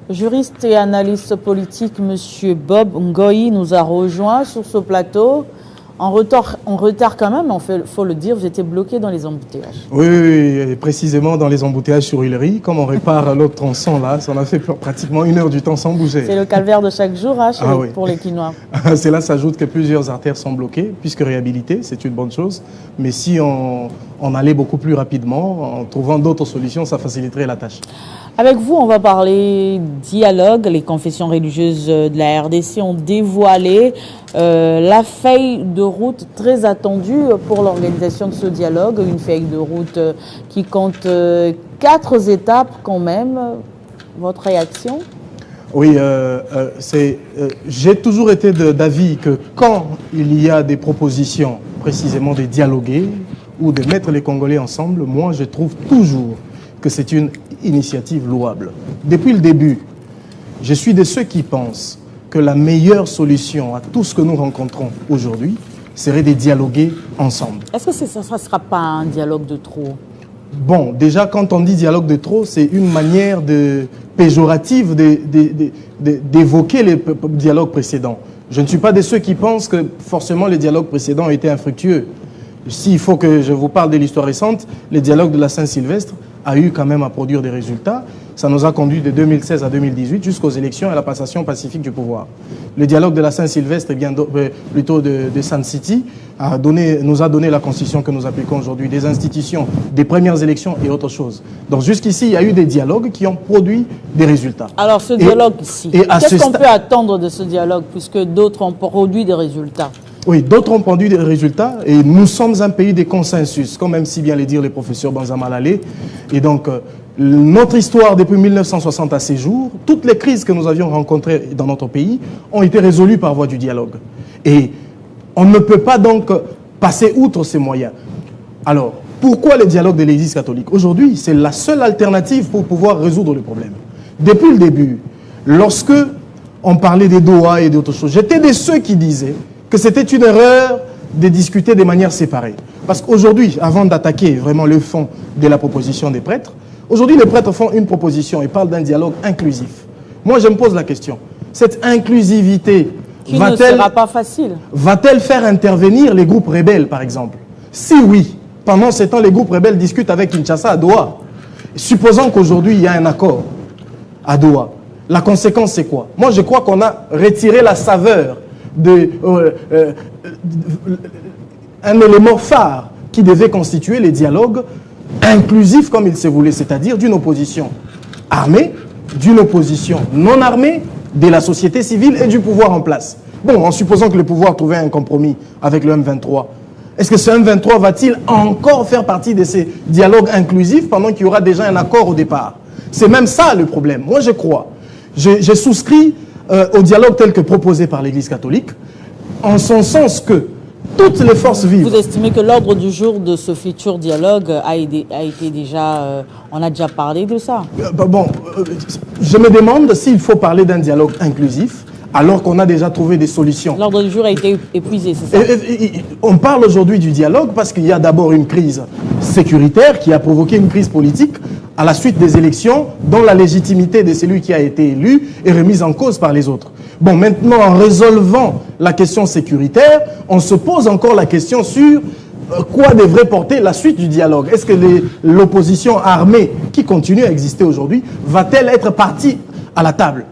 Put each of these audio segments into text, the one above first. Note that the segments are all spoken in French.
Juriste et analyste politique, M. Bob Ngoyi nous a rejoint sur ce plateau. En retard quand même, il faut le dire, vous étiez bloqué dans les embouteillages. Oui, précisément dans les embouteillages sur Huillery. Comme on répare l'autre tronçon là, ça en a fait pratiquement 1 heure du temps sans bouger. C'est le calvaire de chaque jour oui. Pour les Quinois. Cela s'ajoute que plusieurs artères sont bloquées, puisque réhabilitées, c'est une bonne chose. Mais si on allait beaucoup plus rapidement, en trouvant d'autres solutions, ça faciliterait la tâche. Avec vous, on va parler dialogue. Les confessions religieuses de la RDC ont dévoilé la feuille de route très attendue pour l'organisation de ce dialogue. Une feuille de route qui compte 4 étapes quand même. Votre réaction ? Oui, j'ai toujours été d'avis que quand il y a des propositions, précisément de dialoguer ou de mettre les Congolais ensemble, moi je trouve toujours que c'est une initiative louable. Depuis le début, je suis de ceux qui pensent que la meilleure solution à tout ce que nous rencontrons aujourd'hui serait de dialoguer ensemble. Est-ce que ça ne sera pas un dialogue de trop ? Bon, déjà, quand on dit dialogue de trop, c'est une manière péjorative d'évoquer les dialogues précédents. Je ne suis pas de ceux qui pensent que forcément les dialogues précédents ont été infructueux. S'il faut que je vous parle de l'histoire récente, les dialogues de la Saint-Sylvestre a eu quand même à produire des résultats. Ça nous a conduit de 2016 à 2018 jusqu'aux élections et à la passation pacifique du pouvoir. Le dialogue de la Saint-Sylvestre, plutôt de Sun City, nous a donné la constitution que nous appliquons aujourd'hui, des institutions, des premières élections et autre chose. Donc jusqu'ici, il y a eu des dialogues qui ont produit des résultats. Alors ce dialogue-ci, qu'est-ce qu'on peut attendre de ce dialogue puisque d'autres ont produit des résultats ? Oui, d'autres ont produit des résultats et nous sommes un pays de consensus, comme aime si bien le dire le professeur Banzama Lalé. Et donc, notre histoire depuis 1960 à ces jours, toutes les crises que nous avions rencontrées dans notre pays ont été résolues par voie du dialogue. Et on ne peut pas donc passer outre ces moyens. Alors, pourquoi le dialogue de l'Église catholique? Aujourd'hui, c'est la seule alternative pour pouvoir résoudre le problème. Depuis le début, lorsque on parlait des Doha et d'autres choses, j'étais de ceux qui disaient que c'était une erreur de discuter de manière séparée. Parce qu'aujourd'hui, avant d'attaquer vraiment le fond de la proposition des prêtres, aujourd'hui les prêtres font une proposition et parlent d'un dialogue inclusif. Moi je me pose la question, cette inclusivité qui ne sera pas facile. Va-t-elle faire intervenir les groupes rebelles par exemple? Si oui, pendant ce temps les groupes rebelles discutent avec Kinshasa à Doha. Supposons qu'aujourd'hui il y a un accord à Doha. La conséquence c'est quoi? Moi je crois qu'on a retiré la saveur un élément phare qui devait constituer les dialogues inclusifs comme il se voulait, c'est-à-dire d'une opposition armée, d'une opposition non armée, de la société civile et du pouvoir en place. Bon, en supposant que le pouvoir trouvait un compromis avec le M23, est-ce que ce M23 va-t-il encore faire partie de ces dialogues inclusifs pendant qu'il y aura déjà un accord au départ? C'est même ça le problème. Moi je crois, j'ai souscrit au dialogue tel que proposé par l'Église catholique, en son sens que toutes les forces vives... Vous estimez que l'ordre du jour de ce futur dialogue a été déjà... on a déjà parlé de ça? Je me demande s'il faut parler d'un dialogue inclusif, alors qu'on a déjà trouvé des solutions. L'ordre du jour a été épuisé, c'est ça? On parle aujourd'hui du dialogue parce qu'il y a d'abord une crise sécuritaire qui a provoqué une crise politique à la suite des élections dont la légitimité de celui qui a été élu est remise en cause par les autres. Bon, maintenant, en résolvant la question sécuritaire, on se pose encore la question sur quoi devrait porter la suite du dialogue. Est-ce que l'opposition armée qui continue à exister aujourd'hui va-t-elle être partie à la table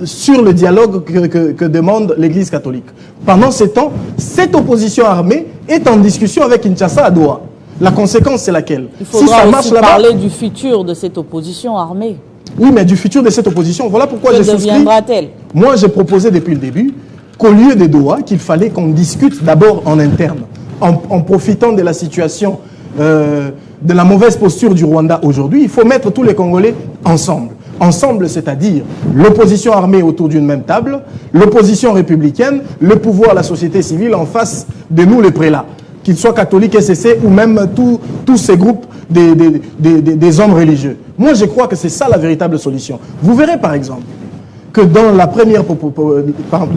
sur le dialogue que demande l'Église catholique? Pendant ce temps, cette opposition armée est en discussion avec Kinshasa à Doha. La conséquence, c'est laquelle? Il faudra aussi parler du futur de cette opposition armée. Oui, mais du futur de cette opposition. Voilà pourquoi que j'ai souscrit. deviendra-t-elle? Moi, j'ai proposé depuis le début qu'au lieu des Doha, qu'il fallait qu'on discute d'abord en interne, en profitant de la situation, de la mauvaise posture du Rwanda aujourd'hui. Il faut mettre tous les Congolais ensemble. Ensemble, c'est-à-dire l'opposition armée autour d'une même table, l'opposition républicaine, le pouvoir, la société civile en face de nous, les prélats, qu'ils soient catholiques, SCC ou même tous ces groupes des hommes religieux. Moi, je crois que c'est ça la véritable solution. Vous verrez par exemple que dans la première,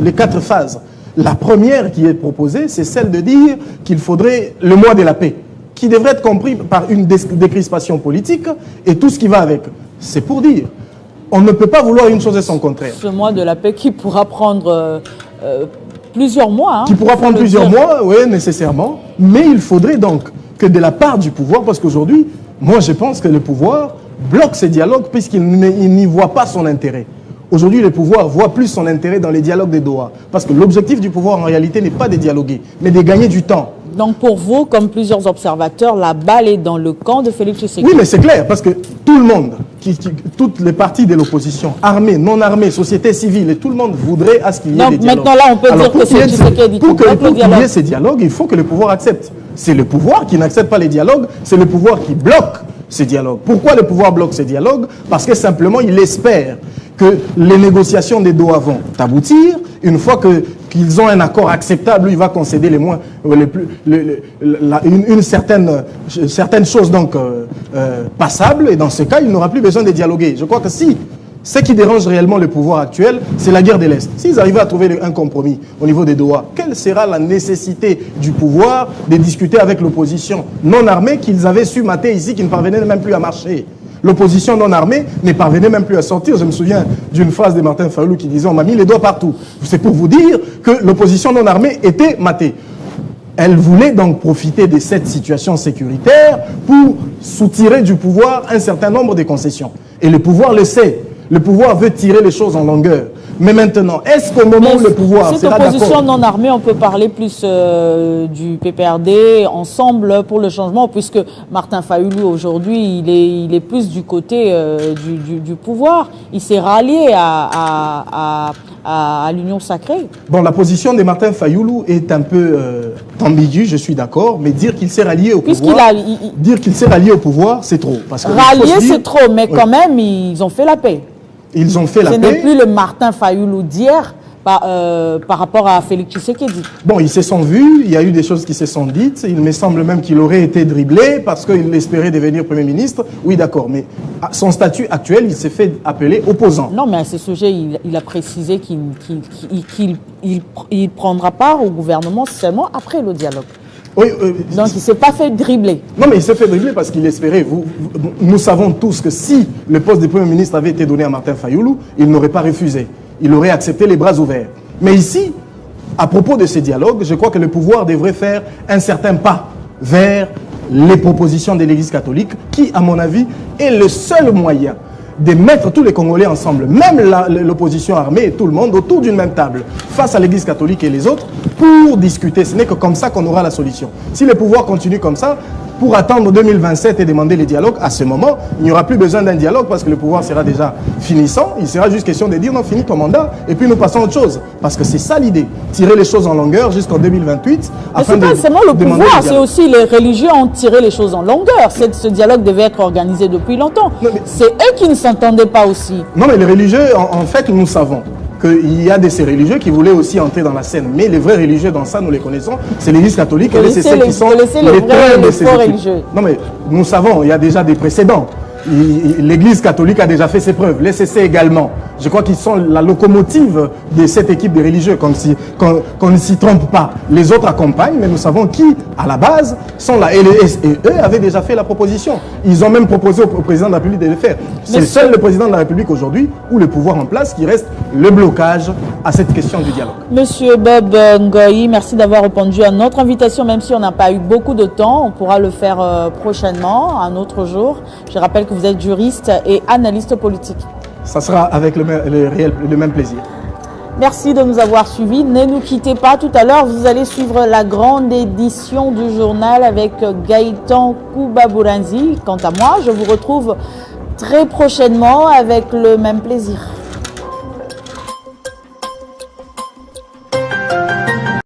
les 4 phases, la première qui est proposée, c'est celle de dire qu'il faudrait le mois de la paix, qui devrait être compris par une décrispation politique et tout ce qui va avec. C'est pour dire, On ne peut pas vouloir une chose et son contraire. Ce mois de la paix qui pourra prendre plusieurs mois. Qui pourra prendre plusieurs mois, oui, nécessairement. Mais il faudrait donc que de la part du pouvoir, parce qu'aujourd'hui, moi je pense que le pouvoir bloque ces dialogues puisqu'il n'y voit pas son intérêt. Aujourd'hui, le pouvoir voit plus son intérêt dans les dialogues de Doha. Parce que l'objectif du pouvoir, en réalité, n'est pas de dialoguer, mais de gagner du temps. Donc pour vous, comme plusieurs observateurs, la balle est dans le camp de Félix Tshisekedi. Oui, mais c'est clair, parce que tout le monde, toutes les partis de l'opposition, armées, non armées, société civile, et tout le monde voudrait à ce qu'il y ait des dialogues. Maintenant, là, on peut dire que c'est Tshisekedi. Pour qu'il y ait ces dialogues, il faut que le pouvoir accepte. C'est le pouvoir qui n'accepte pas les dialogues, c'est le pouvoir qui bloque ces dialogues. Pourquoi le pouvoir bloque ces dialogues? Parce que simplement, il espère que les négociations des Doha vont aboutir. Une fois qu'ils ont un accord acceptable, il va concéder une certaine chose donc passable. Et dans ce cas, il n'aura plus besoin de dialoguer. Je crois que si ce qui dérange réellement le pouvoir actuel, c'est la guerre de l'Est. S'ils arrivaient à trouver un compromis au niveau des Doha, quelle sera la nécessité du pouvoir de discuter avec l'opposition non armée qu'ils avaient su mater ici, qui ne parvenait même plus à marcher? L'opposition non armée ne parvenait même plus à sortir. Je me souviens d'une phrase de Martin Fayulu qui disait « on m'a mis les doigts partout ». C'est pour vous dire que l'opposition non armée était matée. Elle voulait donc profiter de cette situation sécuritaire pour soutirer du pouvoir un certain nombre de concessions. Et le pouvoir le sait. Le pouvoir veut tirer les choses en longueur. Mais maintenant, est-ce qu'au moment où le pouvoir sera d'accord... Cette opposition non armée, on peut parler plus du PPRD, Ensemble pour le changement, puisque Martin Fayulu, aujourd'hui, il est plus du côté du pouvoir. Il s'est rallié à l'Union sacrée. Bon, la position de Martin Fayulu est un peu ambiguë, je suis d'accord, mais dire qu'il s'est rallié au pouvoir... Dire qu'il s'est rallié au pouvoir, c'est trop. Rallier, c'est trop, mais quand même, ils ont fait la paix. Ils ont fait la paix. Ce n'est plus le Martin Fayulu d'hier par rapport à Félix Tshisekedi. Bon, ils se sont vus, il y a eu des choses qui se sont dites. Il me semble même qu'il aurait été dribblé parce qu'il espérait devenir Premier ministre. Oui, d'accord, mais à son statut actuel, il s'est fait appeler opposant. Non, mais à ce sujet, il a précisé qu'il prendra part au gouvernement seulement après le dialogue. Oui, donc il ne s'est pas fait dribbler. Non, mais il s'est fait dribbler parce qu'il espérait. Nous savons tous que si le poste de Premier ministre avait été donné à Martin Fayulu, il n'aurait pas refusé. Il aurait accepté les bras ouverts. Mais ici, à propos de ces dialogues, je crois que le pouvoir devrait faire un certain pas vers les propositions de l'Église catholique, qui, à mon avis, est le seul moyen de mettre tous les Congolais ensemble, même l'opposition armée et tout le monde, autour d'une même table, face à l'Église catholique et les autres, pour discuter. Ce n'est que comme ça qu'on aura la solution. Si le pouvoir continue comme ça, pour attendre 2027 et demander les dialogues, à ce moment, il n'y aura plus besoin d'un dialogue parce que le pouvoir sera déjà finissant. Il sera juste question de dire non, finis ton mandat et puis nous passons à autre chose. Parce que c'est ça l'idée, tirer les choses en longueur jusqu'en 2028. Mais ce n'est pas seulement le pouvoir, c'est aussi les religieux ont tiré les choses en longueur. Ce dialogue devait être organisé depuis longtemps. C'est eux qui ne s'entendaient pas aussi. Non, mais les religieux, en fait, nous savons qu'il y a de ces religieux qui voulaient aussi entrer dans la scène. Mais les vrais religieux dans ça, nous les connaissons, c'est l'Église catholique et les CC qui sont les vrais de ces religieux. Non mais nous savons, il y a déjà des précédents. L'Église catholique a déjà fait ses preuves, les CC également. Je crois qu'ils sont la locomotive de cette équipe de religieux, qu'on ne s'y trompe pas. Les autres accompagnent, mais nous savons qui, à la base, sont là. Et eux avaient déjà fait la proposition. Ils ont même proposé au président de la République de le faire. C'est seul le président de la République aujourd'hui, ou le pouvoir en place, qui reste le blocage à cette question du dialogue. Monsieur Bob Ngoyi, merci d'avoir répondu à notre invitation, même si on n'a pas eu beaucoup de temps. On pourra le faire prochainement, un autre jour. Je rappelle que vous êtes juriste et analyste politique. Ça sera avec le même plaisir. Merci de nous avoir suivis. Ne nous quittez pas. Tout à l'heure, vous allez suivre la grande édition du journal avec Gaëtan Kouba-Bouranzi. Quant à moi, je vous retrouve très prochainement avec le même plaisir.